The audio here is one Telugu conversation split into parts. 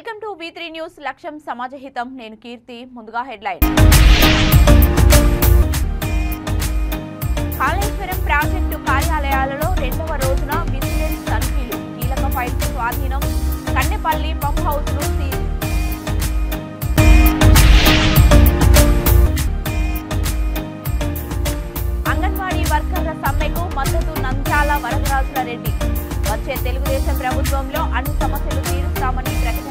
వెల్కమ్ టు V3 న్యూస్ లక్ష్యం సమాజహితం నేను కీర్తి ముందుగా హెడ్లైన్ కాళేశ్వరం ప్రాజెక్టు కార్యాలయాలలో రెండవ రోజున విజిలెన్స్ తనిఖీలు కీలక ఫైల్స్ స్వాధీనం కన్నెపల్లి పంప్ హౌస్ ను సీజ్ అంగన్వాడీ వర్కర్ల సమ్మెకు మద్దతు నంద్యాల వరదరాజుల రెడ్డి వచ్చే తెలుగుదేశం ప్రభుత్వంలో అన్ని సమస్యలు తీరుస్తామని ప్రకటన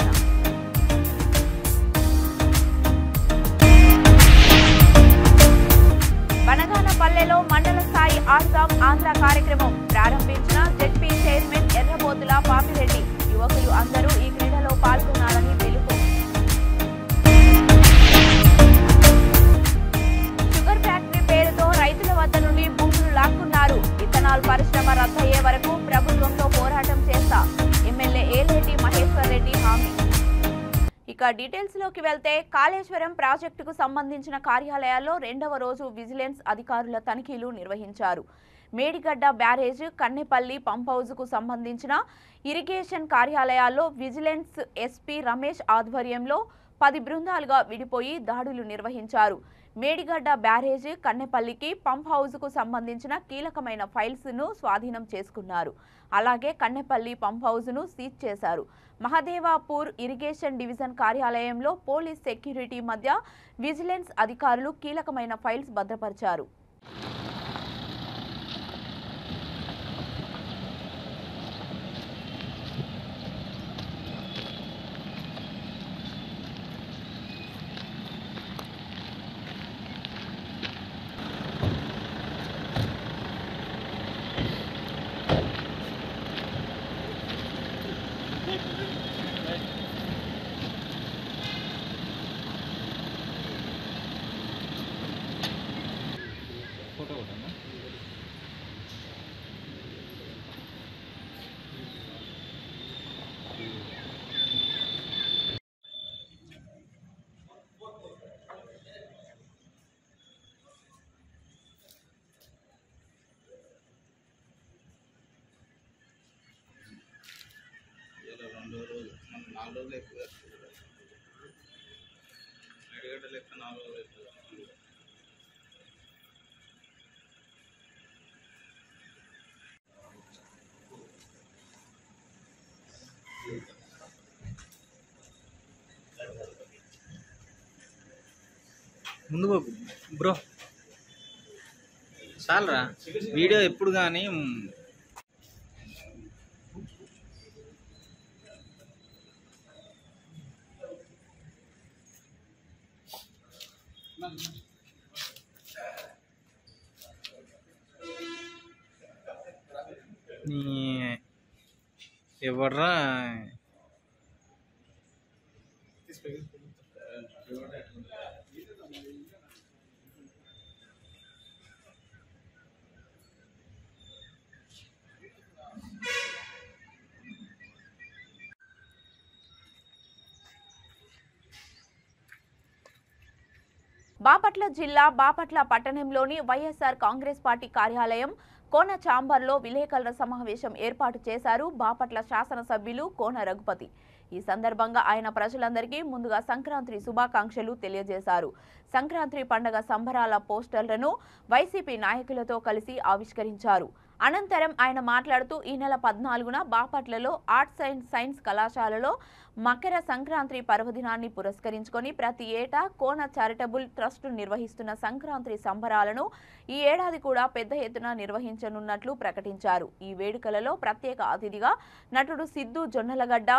బనగానపల్లెలో మండల స్థాయి ఆడుదాం ఆంధ్ర కార్యక్రమం ప్రారంభించిన జెడ్పీ చైర్మన్ ఎర్రబోతుల పాపిరెడ్డి యువకులు అందరూ ఈ క్రీడలో పాల్గొనాలని పిలుపు షుగర్ ఫ్యాక్టరీ పేరుతో రైతుల వద్ద నుండి భూములు లాక్కున్నారు ఇథనాల్ పరిశ్రమ రద్దయ్యే వరకు ప్రభుత్వంతో పోరాటం చేస్తా ఎమ్మెల్యే ఏలేటి మహేశ్వర్ రెడ్డి హామీ ఇక డీటెయిల్స్ లోకి వెళ్తే కాళేశ్వరం ప్రాజెక్టుకు సంబంధించిన కార్యాలయాల్లో రెండవ రోజు విజిలెన్స్ అధికారుల తనిఖీలు నిర్వహించారు Medigadda barrage Kannepalli pump house కు సంబంధించిన ఇరిగేషన్ కార్యాలయాల్లో విజిలెన్స్ ఎస్పీ రమేష్ ఆధ్వర్యంలో 10 బృందాలుగా విడిపోయి దాడులు నిర్వహించారు మేడిగడ్డ బ్యారేజ్ కన్నెపల్లికి పంప్ హౌస్ కు సంబంధించిన కీలకమైన ఫైల్స్ ను స్వాధీనం చేసుకున్నారు అలాగే కన్నెపల్లి పంప్ హౌస్ ను సీజ్ చేశారు మహదేవాపూర్ ఇరిగేషన్ డివిజన్ కార్యాలయంలో పోలీస్ సెక్యూరిటీ మధ్య విజిలెన్స్ అధికారులు కీలకమైన ఫైల్స్ భద్రపరిచారు ముందు బ్రో చాలరా వీడియో ఎప్పుడు కానీ ఎవర్రా బాపట్ల జిల్లా బాపట్ల పట్టణంలోని వైఎస్ఆర్ కాంగ్రెస్ పార్టీ కార్యాలయం కోన చాంబర్లో విలేకరుల సమావేశం ఏర్పాటు చేశారు బాపట్ల శాసనసభ్యులు కోన రఘుపతి ఈ సందర్భంగా ఆయన ప్రజలందరికీ ముందుగా సంక్రాంతి శుభాకాంక్షలు తెలియజేశారు సంక్రాంతి పండుగ సంబరాల పోస్టర్లను వైసీపీ నాయకులతో కలిసి ఆవిష్కరించారు అనంతరం ఆయన మాట్లాడుతూ ఈ నెల 14న బాపట్లలో ఆర్ట్స్ అండ్ సైన్స్ కళాశాలలో మకర సంక్రాంతి పర్వదినాన్ని పురస్కరించుకొని ప్రతి ఏటా కోన చారిటబుల్ ట్రస్ట్ నిర్వహిస్తున్న సంక్రాంతి సంబరాలను ఈ ఏడాది కూడా పెద్ద ఎత్తున నిర్వహించనున్నట్లు ప్రకటించారు ఈ వేడుకలలో ప్రత్యేక అతిథిగా నటుడు సిద్ధు జొన్నలగడ్డ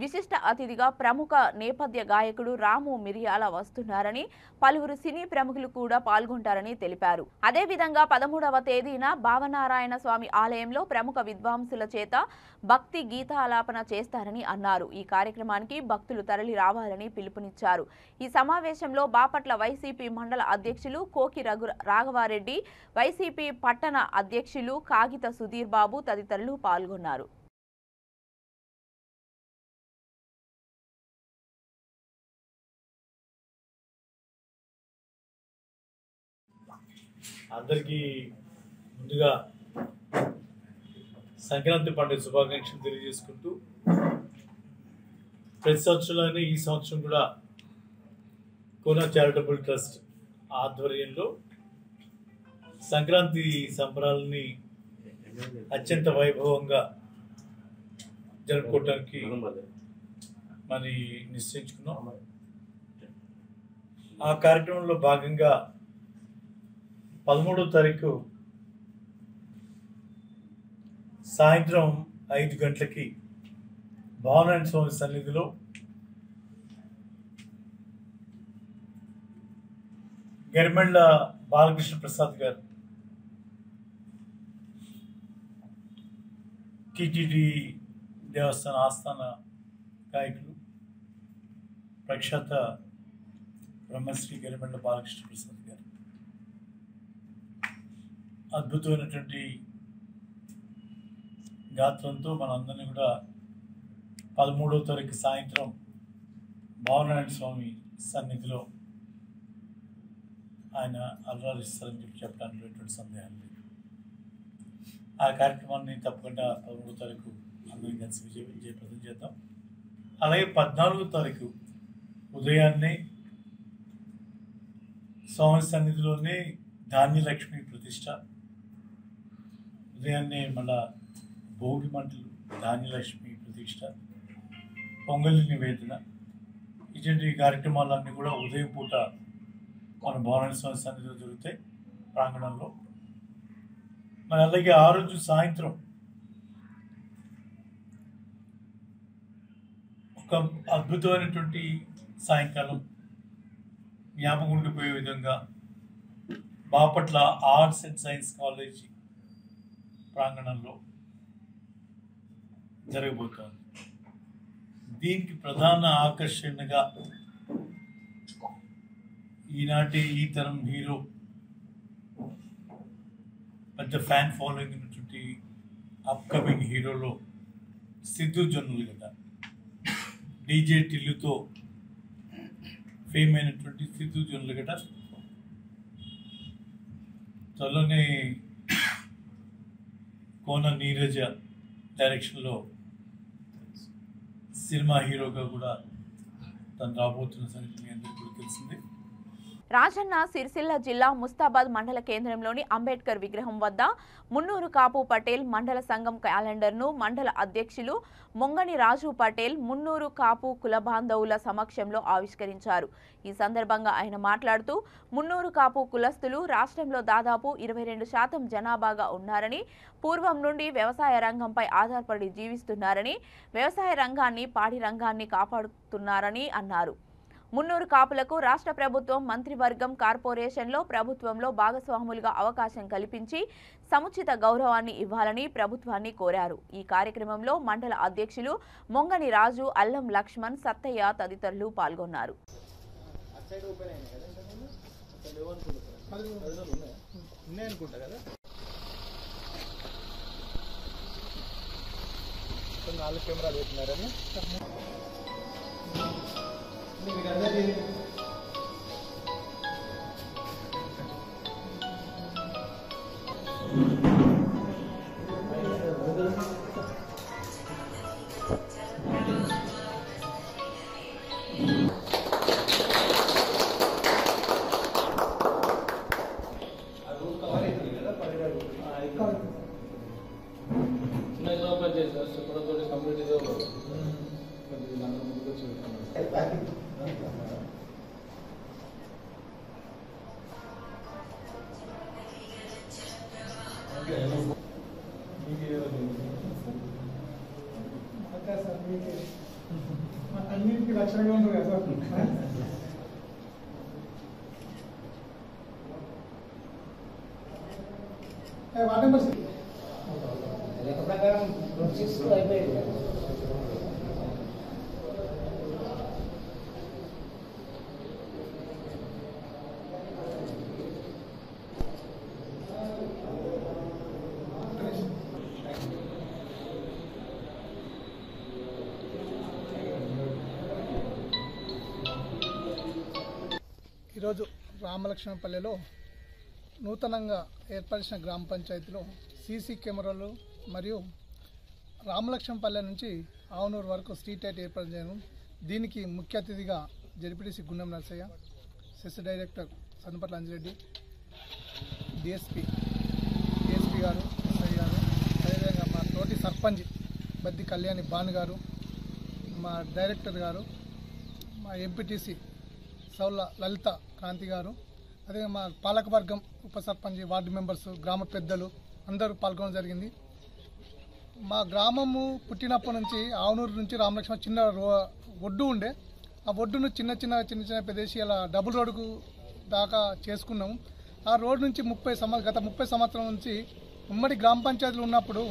విశిష్ట అతిథిగా ప్రముఖ నేపథ్య గాయకుడు రాము మిరియాల వస్తున్నారని పలువురు సినీ ప్రముఖులు కూడా పాల్గొంటారని తెలిపారు అదేవిధంగా 13వ తేదీన భావనారాయణ స్వామి ఆలయంలో ప్రముఖ విద్వాంసుల చేత భక్తి గీతాలాపన చేస్తారని అన్నారు ఈ కార్యక్రమానికి భక్తులు తరలి రావాలని పిలుపునిచ్చారు ఈ సమావేశంలో బాపట్ల వైసీపీ మండల అధ్యక్షులు కోకి రాఘవారెడ్డి వైసీపీ పట్టణ అధ్యక్షులు కాగిత సుధీర్ బాబు తదితరులు పాల్గొన్నారు అందరికీ ముందుగా సంక్రాంతి పండుగ శుభాకాంక్షలు తెలియజేసుకుంటూ ప్రతి సంవత్సరంలోనే ఈ సంవత్సరం కూడా కోన చారిటబుల్ ట్రస్ట్ ఆధ్వర్యంలో సంక్రాంతి సంబరాలని అత్యంత వైభవంగా జరుపుకోవటానికి మరి నిశ్చయించుకున్నాం. ఆ కార్యక్రమంలో భాగంగా 13వ తారీఖు సాయంత్రం 5 గంటలకి భావనారాయణ స్వామి సన్నిధిలో గరిమెళ్ళ బాలకృష్ణ ప్రసాద్ గారు, టీటీడీ దేవస్థాన ఆస్థాన గాయకులు, ప్రఖ్యాత బ్రహ్మశ్రీ గరిమెళ్ళ బాలకృష్ణ ప్రసాద్ గారు అద్భుతమైనటువంటి గాత్రంతో మనందరినీ కూడా 13వ తారీఖు సాయంత్రం భావనారాయణ స్వామి సన్నిధిలో ఆయన అలరాలిస్తారని చెప్పడానికి ఎటువంటి సందేహం లేదు. ఆ కార్యక్రమాన్ని తప్పకుండా 13వ తారీఖు అందరికీ కలిసి విజయప్రదం చేద్దాం. అలాగే 14వ తారీఖు ఉదయాన్నే స్వామి సన్నిధిలోనే ధాన్యలక్ష్మి ప్రతిష్ట, ఉదయాన్నే మళ్ళా భోగి మంటలు, ధాన్యలక్ష్మి ప్రతిష్ట, పొంగలి నివేదన, ఇటువంటి కార్యక్రమాలన్నీ కూడా ఉదయం పూట మన భావనారాయణ స్వామి సన్నిధిలో జరుగుతాయి ప్రాంగణంలో. మరి అలాగే ఆ రోజు సాయంత్రం ఒక అద్భుతమైనటువంటి సాయంకాలం జ్ఞాపకం ఉండిపోయే విధంగా Bapatla arts and science college ప్రాంగణంలో జరగబోతోంది. దీనికి ప్రధాన ఆకర్షణగా ఈనాటి ఈ తరం హీరో, పెద్ద ఫ్యాన్ ఫాలోయింగ్ ఉన్నటువంటి అప్కమింగ్ హీరోలో సిద్ధు జొన్నలగడ్డ, డీజే టిల్లుతో ఫేమ్ అయినటువంటి సిద్ధు జొన్నలగడ్డ త్వరలోనే కోన నీరజ డైరెక్షన్లో సినిమా హీరోగా కూడా తను రాబోతున్న సంగతి మీ అందరికీ కూడా తెలిసింది. రాజన్న సిరిసిల్ల జిల్లా ముస్తాబాద్ మండల కేంద్రంలోని అంబేద్కర్ విగ్రహం వద్ద మున్నూరు కాపు పటేల్ మండల సంఘం క్యాలెండర్ను మండల అధ్యక్షులు మొంగని రాజు పటేల్ మున్నూరు కాపు కుల బాంధవుల సమక్షంలో ఆవిష్కరించారు. ఈ సందర్భంగా ఆయన మాట్లాడుతూ మున్నూరు కాపు కులస్తులు రాష్ట్రంలో దాదాపు 22% జనాభాగా ఉన్నారని, పూర్వం నుండి వ్యవసాయ రంగంపై ఆధారపడి జీవిస్తున్నారని, వ్యవసాయ రంగాన్ని, పాడి రంగాన్ని కాపాడుతున్నారని అన్నారు. మున్నూరు కాపులకు రాష్ట్ర ప్రభుత్వం, మంత్రివర్గం, కార్పొరేషన్లో ప్రభుత్వంలో భాగస్వాములుగా అవకాశం కల్పించి సముచిత గౌరవాన్ని ఇవ్వాలని ప్రభుత్వాన్ని కోరారు. ఈ కార్యక్రమంలో మండల అధ్యక్షులు మొంగని రాజు, అల్లం లక్ష్మణ్, సత్తయ్య తదితరులు పాల్గొన్నారు. అన్నింటికి లక్షణంగా ఉంటుంది కదా సార్. వాటర్ లెక్క ప్రకారం అయిపోయింది. ఈరోజు రామలక్ష్మణపల్లెలో నూతనంగా ఏర్పరిచిన గ్రామ పంచాయతీలో సీసీ కెమెరాలు మరియు రామలక్ష్మణపల్లె నుంచి ఆవునూరు వరకు స్ట్రీట్ లైట్ ఏర్పాటు చేయడం, దీనికి ముఖ్య అతిథిగా ZPTC Gundam Narasaiah, cess director Sanpatla Anjireddy, DSP గారు, ఎస్ఐ గారు, అదేవిధంగా మా తోటి సర్పంచ్ బద్ది కళ్యాణి బాన్ గారు, మా డైరెక్టర్ గారు, మా ఎంపీటీసీ సౌల లలిత కాంతి గారు, అదే మా పాలకవర్గం, ఉప సర్పంచ్, వార్డు మెంబర్స్, గ్రామ పెద్దలు అందరూ పాల్గొనడం జరిగింది. మా గ్రామము పుట్టినప్పటి నుంచి ఆవునూరు నుంచి రామలక్ష్మణ చిన్న ఒడ్డు ఉండే, ఆ ఒడ్డును చిన్న చిన్న ప్రదేశీ అలా డబుల్ రోడ్డుకు దాకా చేసుకున్నాము. ఆ రోడ్డు నుంచి గత 30 సంవత్సరాల నుంచి ఉమ్మడి గ్రామ పంచాయతీలు ఉన్నప్పుడు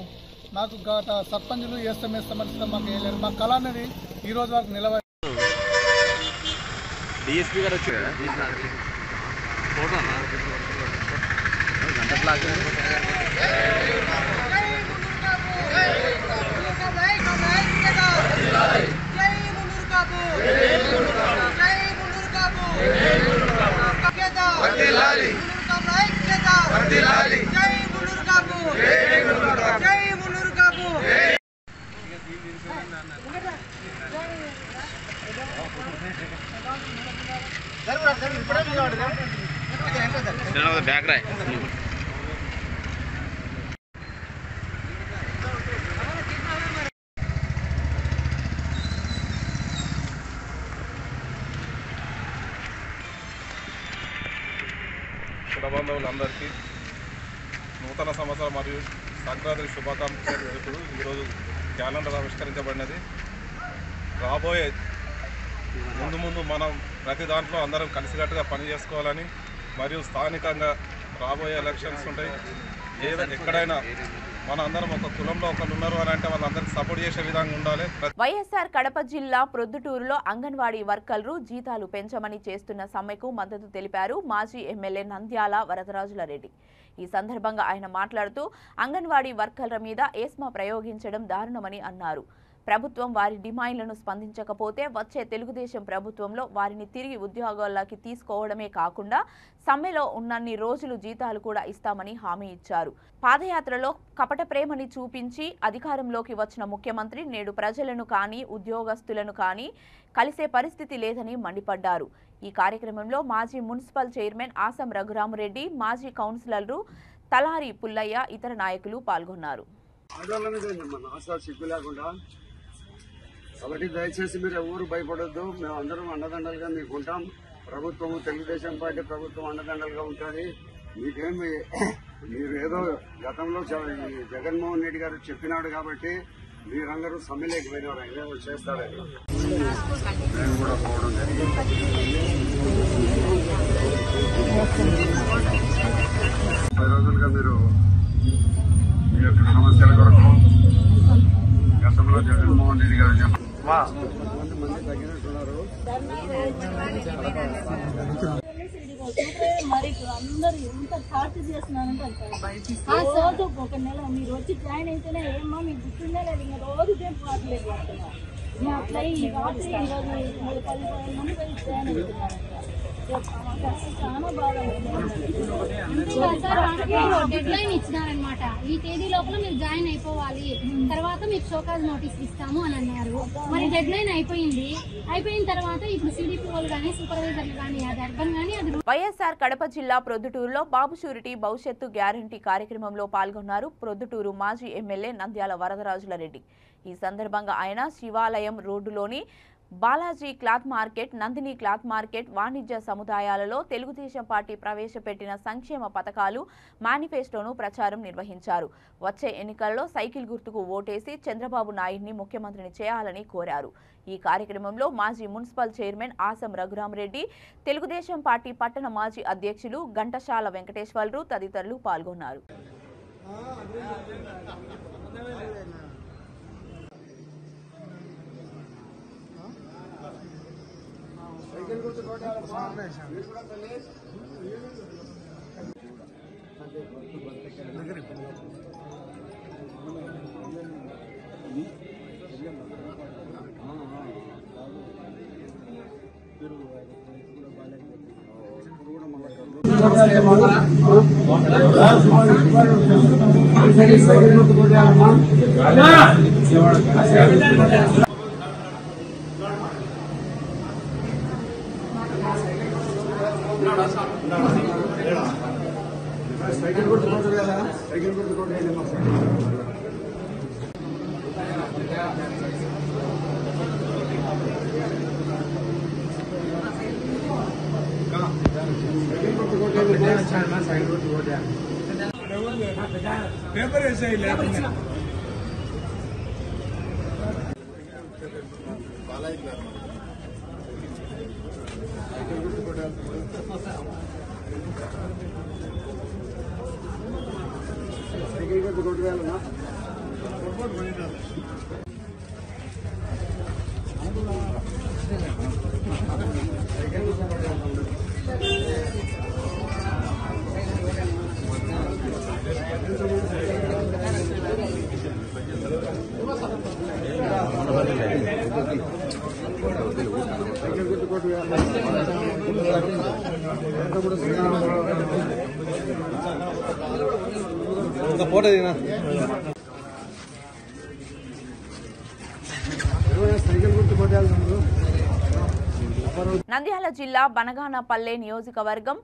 మాకు గత సర్పంచులు వేస్తాం మాకు వేయలేదు. మా కళ అనేది ఈ రోజు వరకు నిలబడి డిఎస్పీ గారు వచ్చారు ఫోటో బ్యాక్ రాయ్ కులబంధువులందరికీ నూతన సంవత్సరం మరియు సంక్రాంతి శుభాకాంక్షలు తెలుపుతూ ఈరోజు క్యాలెండర్ ఆవిష్కరించబడినది. రాబోయే ముందు మనం ప్రతి దాంట్లో అందరం కలిసికట్టుగా పని చేసుకోవాలని, మరియు స్థానికంగా రాబోయే ఎలక్షన్స్ ఉంటాయి. ఎక్కడైనా మన అందరం ఒక కులంలో ఒకరు ఉన్నారు అని అంటే వాళ్ళందరికీ సపోర్ట్ చేసే విధంగా ఉండాలి. వైఎస్ఆర్ కడప జిల్లా ప్రొద్దుటూరులో అంగన్వాడీ వర్కర్లు జీతాలు పెంచమని చేస్తున్న సమ్మెకు మద్దతు తెలిపారు మాజీ ఎమ్మెల్యే నంద్యాల వరదరాజులరెడ్డి. ఈ సందర్భంగా ఆయన మాట్లాడుతూ అంగన్వాడీ వర్కర్ల మీద ఏస్మా ప్రయోగించడం దారుణమని అన్నారు. ప్రభుత్వం వారి డిమాండ్లను స్పందించకపోతే వచ్చే తెలుగుదేశం ప్రభుత్వంలో వారిని తిరిగి ఉద్యోగాల్లోకి తీసుకోవడమే కాకుండా సమ్మెలో ఉన్నన్ని రోజులు జీతాలు కూడా ఇస్తామని హామీ ఇచ్చారు. పాదయాత్రలో కపట ప్రేమని చూపించి అధికారంలోకి వచ్చిన ముఖ్యమంత్రి నేడు ప్రజలను కానీ ఉద్యోగస్తులను కానీ కలిసే పరిస్థితి లేదని మండిపడ్డారు. ఈ కార్యక్రమంలో మాజీ మున్సిపల్ చైర్మన్ ఆసం రఘురామరెడ్డి, మాజీ కౌన్సిలర్లు తలారి పుల్లయ్య, ఇతర నాయకులు పాల్గొన్నారు. కాబట్టి దయచేసి మీరు ఎవరు భయపడొద్దు. మేము అందరం అండదండలుగా మీకు ఉంటాం. ప్రభుత్వం, తెలుగుదేశం పార్టీ ప్రభుత్వం అండదండలుగా ఉంటుంది. మీకేమి మీరు ఏదో గతంలో జగన్మోహన్ రెడ్డి గారు చెప్పినాడు కాబట్టి మీరందరూ సమ్మెలోకి పోయినారు, ఏదో చేస్తారని నేను కూడా పోవడం జరిగింది. 10 రోజులుగా మీరు మీ యొక్క సమస్యల కొరకు గతంలో జగన్మోహన్ రెడ్డి గారు చెప్పారు. మరి అందరు ఎంత టార్చ్ చేస్తున్నారంటే ఆ రోజు ఒక నెల మీరు వచ్చి జాయిన్ అయితేనే ఏమో మీకు గుర్తుండే లేదు. ఇంకా రోజు నేను పాటలేదు పడుతున్నా అట్లా ఈ రాత్రి ఈరోజు 10-15 మంది వెళ్ళి జాయిన్ అవుతున్నారు. చాలా బాగా డెడ్ లైన్ ఇచ్చినారనమాట. ఈ తేదీ లోపల మీరు జాయిన్ అయిపోవాలి, తర్వాత మీకు షోకాజ్ నోటీస్ ఇస్తాము అని అన్నారు. మరి డెడ్ లైన్ అయిపోయిన తర్వాత ఇప్పుడు సిడిపిఓలు కానీ సూపర్వైజర్లు కానీ అది అర్బన్ కానీ అది. వైఎస్ఆర్ కడప జిల్లా ప్రొద్దుటూరులో బాబు షూరిటీ భవిష్యత్తు గ్యారంటీ కార్యక్రమంలో పాల్గొన్నారు ప్రొద్దుటూరు మాజీ ఎమ్మెల్యే నంద్యాల వరదరాజులరెడ్డి. ఈ సందర్భంగా ఆయన శివాలయం రోడ్డులోని Balaji cloth market, Nandini cloth market, వాణిజ్య సముదాయాలలో తెలుగుదేశం పార్టీ ప్రవేశపెట్టిన సంక్షేమ పథకాలు మేనిఫెస్టోను ప్రచారం నిర్వహించారు. వచ్చే ఎన్నికల్లో సైకిల్ గుర్తుకు ఓటేసి చంద్రబాబు నాయుడిని ముఖ్యమంత్రిని చేయాలని కోరారు. ఈ కార్యక్రమంలో మాజీ municipal chairman awesome Raghurama Reddy, Telugu Desam party పట్టణ మాజీ అధ్యక్షులు ఘంటశాల వెంకటేశ్వర్లు తదితరులు పాల్గొన్నారు. సైకిల్ గుర్తుకోండి కదా, సైకిల్ గుర్తుకోండి. పేపర్ వేసాయి లేకుండా సైకిల్ గుర్తుకోండి వెళ్ళనా. సైకిల్ గుర్తుకోండి ఒక ఫోటో దిగినా సైకిల్ గుర్తుకోండి. నంద్యాల జిల్లా బనగానపల్లె నియోజకవర్గం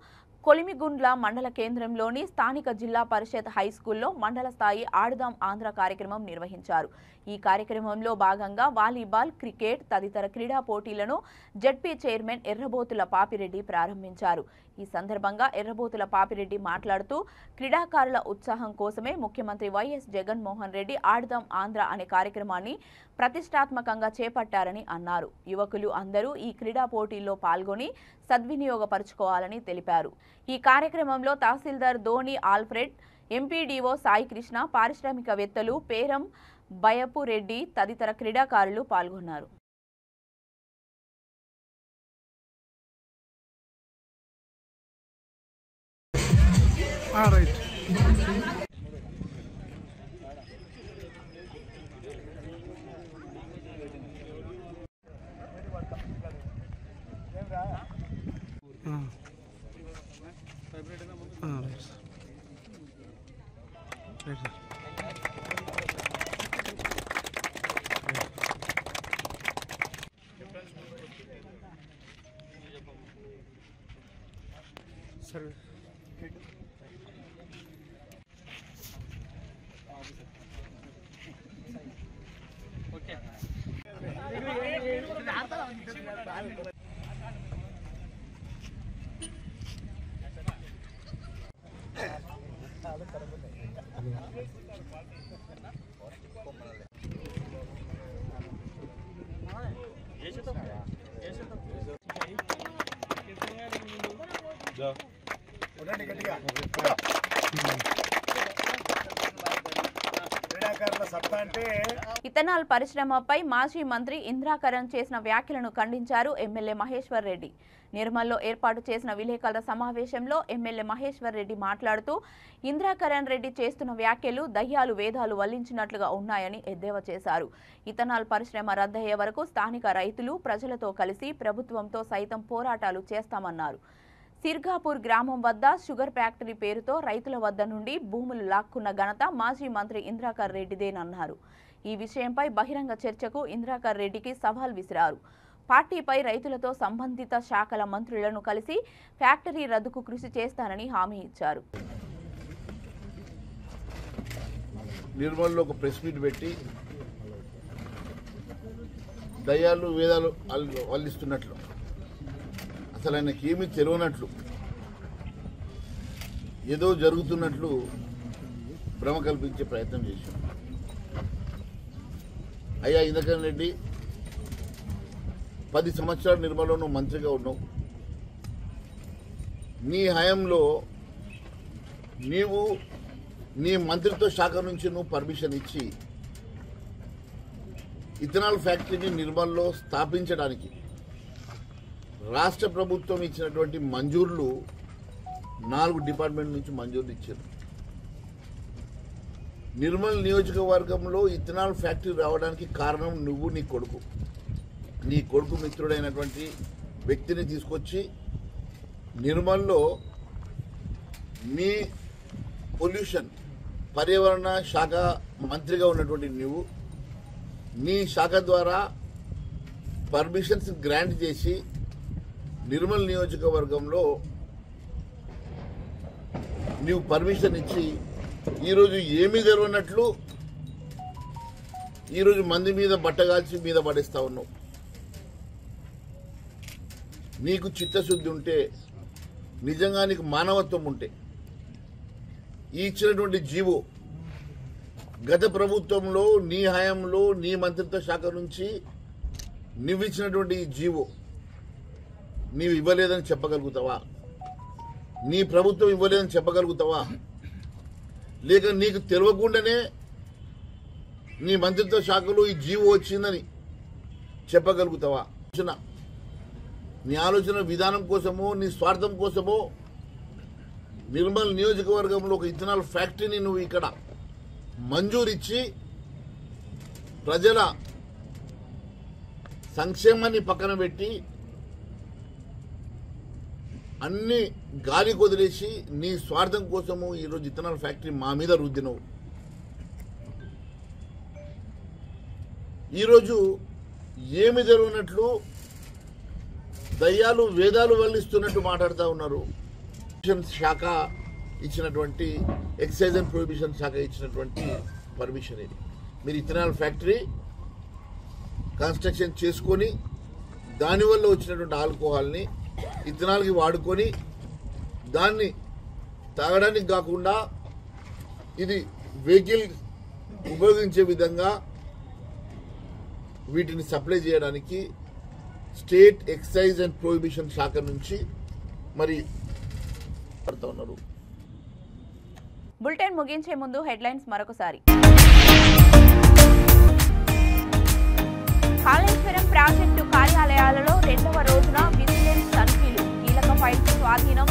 కొలిమిగుండ్ల మండల కేంద్రంలోని స్థానిక జిల్లా పరిషత్ హైస్కూల్లో మండల స్థాయి ఆడుదాం ఆంధ్ర కార్యక్రమం నిర్వహించారు. ఈ కార్యక్రమంలో భాగంగా వాలీబాల్, క్రికెట్ తదితర క్రీడా పోటీలను జడ్పీ చైర్మన్ ఎర్రబోతుల పాపిరెడ్డి ప్రారంభించారు. ఈ సందర్భంగా ఎర్రబోతుల పాపిరెడ్డి మాట్లాడుతూ క్రీడాకారుల ఉత్సాహం కోసమే ముఖ్యమంత్రి వైఎస్ జగన్మోహన్ రెడ్డి ఆడుదాం ఆంధ్ర అనే కార్యక్రమాన్ని ప్రతిష్టాత్మకంగా చేపట్టారని అన్నారు. యువకులు అందరూ ఈ క్రీడా పోటీల్లో పాల్గొని సద్వినియోగపరుచుకోవాలని తెలిపారు. ఈ కార్యక్రమంలో తహసీల్దార్ ధోని ఆల్ఫ్రెడ్, ఎంపీడీఓ సాయి కృష్ణ, పారిశ్రామికవేత్తలు పేరం బయపు రెడ్డి తదితర క్రీడాకారులు పాల్గొన్నారు. ఇథనాల్ పరిశ్రమపై మాజీ మంత్రి ఇంద్రాకరణ్ చేసిన వ్యాఖ్యలను ఖండించారు ఎమ్మెల్యే మహేశ్వర్ రెడ్డి. నిర్మల్లో ఏర్పాటు చేసిన విలేకరుల సమావేశంలో ఎమ్మెల్యే మహేశ్వర్ రెడ్డి మాట్లాడుతూ ఇంద్రాకరణ్ రెడ్డి చేస్తున్న వ్యాఖ్యలు దయ్యాలు వేదాలు వల్లించినట్లుగా ఉన్నాయని ఎద్దేవా చేశారు. ఇథనాల్ పరిశ్రమ రద్దయ్యే వరకు స్థానిక రైతులు ప్రజలతో కలిసి ప్రభుత్వంతో సైతం పోరాటాలు చేస్తామన్నారు. సిర్గాపూర్ గ్రామం వద్ద షుగర్ ఫ్యాక్టరీ పేరుతో రైతుల వద్ద నుండి భూములు లాక్కున్న ఘనత మాజీ మంత్రి ఇంద్రాకర్ రెడ్డిదేనన్నారు. ఈ విషయంపై బహిరంగ చర్చకు ఇంద్రాకర్ రెడ్డికి సవాల్ విసిరారు. పార్టీపై రైతులతో సంబంధిత శాఖల మంత్రులను కలిసి ఫ్యాక్టరీ రద్దుకు కృషి చేస్తానని హామీ ఇచ్చారు. నిర్మల్లో ఒక ప్రెస్ మీట్ పెట్టి దయ్యాలు వేదాలు వల్లిస్తున్నట్లు, అసలు ఆయనకి ఏమీ తెలియనట్లు, ఏదో జరుగుతున్నట్లు భ్రమ కల్పించే ప్రయత్నం చేశాం. అయ్యా ఇంద్రకరణ్ రెడ్డి, 10 సంవత్సరాలు నిర్మల్లో నువ్వు మంత్రిగా ఉన్నావు. నీ హయాంలో నీవు నీ మంత్రిత్వ శాఖ నుంచి నువ్వు పర్మిషన్ ఇచ్చి ఇథనాల్ ఫ్యాక్టరీని నిర్మల్లో స్థాపించడానికి రాష్ట్ర ప్రభుత్వం ఇచ్చినటువంటి మంజూర్లు 4 డిపార్ట్మెంట్ నుంచి మంజూర్లు ఇచ్చారు. నిర్మల్ నియోజకవర్గంలో ఇథనాల్ ఫ్యాక్టరీ రావడానికి కారణం నువ్వు, నీ కొడుకు మిత్రుడైనటువంటి వ్యక్తిని తీసుకొచ్చి నిర్మల్లో నీ పొల్యూషన్ పర్యావరణ శాఖ మంత్రిగా ఉన్నటువంటి నువ్వు నీ శాఖ ద్వారా పర్మిషన్స్ గ్రాంట్ చేసి నిర్మల్ నియోజకవర్గంలో నీవు పర్మిషన్ ఇచ్చి ఈరోజు ఏమీ జరగనట్లు ఈరోజు మంది మీద బట్టగాల్చి మీద పడేస్తా ఉన్నావు. నీకు చిత్తశుద్ధి ఉంటే, నిజంగా నీకు మానవత్వం ఉంటే, ఈ ఇచ్చినటువంటి జీవో గత ప్రభుత్వంలో నీ హయాంలో నీ మంత్రిత్వ శాఖ నుంచి నువ్వు ఇచ్చినటువంటి ఈ జీవో నీవు ఇవ్వలేదని చెప్పగలుగుతావా? నీ ప్రభుత్వం ఇవ్వలేదని చెప్పగలుగుతావా? లేక నీకు తెలియకుండానే నీ మంత్రిత్వ శాఖలో ఈ జీవో వచ్చిందని చెప్పగలుగుతావా? నీ ఆలోచన విధానం కోసమో నీ స్వార్థం కోసమో నిర్మల్ నియోజకవర్గంలో ఒక ఇథనాల్ ఫ్యాక్టరీని నువ్వు ఇక్కడ మంజూరిచ్చి ప్రజల సంక్షేమాన్ని పక్కన పెట్టి అన్ని గాలి కొదిలేసి నీ స్వార్థం కోసము ఈరోజు ఇథనాల్ ఫ్యాక్టరీ మా మీద రుద్దినవు. ఈరోజు ఏమి జరుగునట్లు దయ్యాలు వేదాలు వల్లిస్తున్నట్టు మాట్లాడుతూ ఉన్నారు. శాఖ ఇచ్చినటువంటి ఎక్సైజ్ అండ్ ప్రొహిబిషన్ శాఖ ఇచ్చినటువంటి పర్మిషన్ ఇది. మీరు ఇథనాల్ ఫ్యాక్టరీ కన్స్ట్రక్షన్ చేసుకొని దానివల్ల వచ్చినటువంటి ఆల్కహాల్ని ఇథనాల్కి వాడుకొని దాన్ని తాగడానికి కాకుండా ఇది వెహికల్ ఉపయోగించే విధంగా వీటిని సప్లై చేయడానికి స్టేట్ ఎక్సైజ్ అండ్ ప్రొహిబిషన్ శాఖ నుంచి మరి పడుతూ ఉన్నారు. బులెటిన్ ముగించే ముందు హెడ్లైన్స్ మరొకసారి. కాళేశ్వరం ప్రాజెక్టు కార్యాలయాలలో 2వ రోజున విజిలెన్స్ తనిఖీలు, కీలక ఫైల్స్ స్వాధీనం,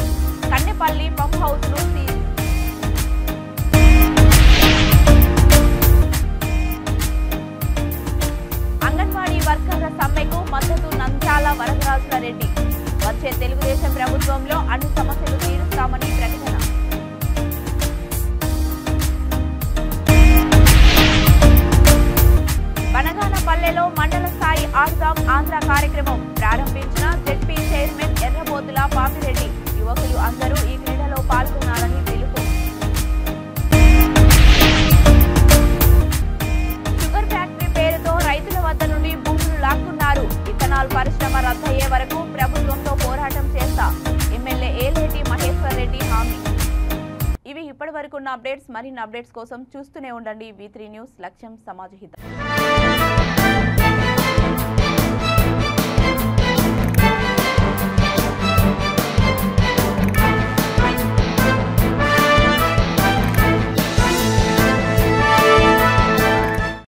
కన్నెపల్లి పంప్ హౌస్ ను సీజ్. అంగన్వాడీ వర్కర్ల సమ్మెకు మద్దతు నంద్యాల వరదరాజుల రెడ్డి. వచ్చే తెలుగుదేశం ప్రభుత్వంలో అన్ని సమస్యలు తీరుస్తామని ప్రకటన. బనగానపల్లెలో మండల స్థాయి ఆడుదాం ఆంధ్ర కార్యక్రమం ప్రారంభించిన జెడ్పీ చైర్మన్ ఎర్రబోతుల పాపిరెడ్డి. యువకులు అందరూ ఈ క్రీడలో పాల్గొనాలని పిలుపు. షుగర్ ఫ్యాక్టరీ పేరుతో రైతుల వద్ద నుండి భూములు లాక్కున్నారు. ఇథనాల్ పరిశ్రమ రద్దయ్యే వరకు ప్రభుత్వంతో పోరాటం చేస్తా ఎమ్మెల్యే ఏలేటి మహేశ్వర్ రెడ్డి హామీ. ఇవి ఇప్పటి వరకున్న అప్డేట్స్. మరిన్ని అప్డేట్స్ కోసం చూస్తూనే ఉండండి V3 న్యూస్. లక్ష్యం సమాజ హితం.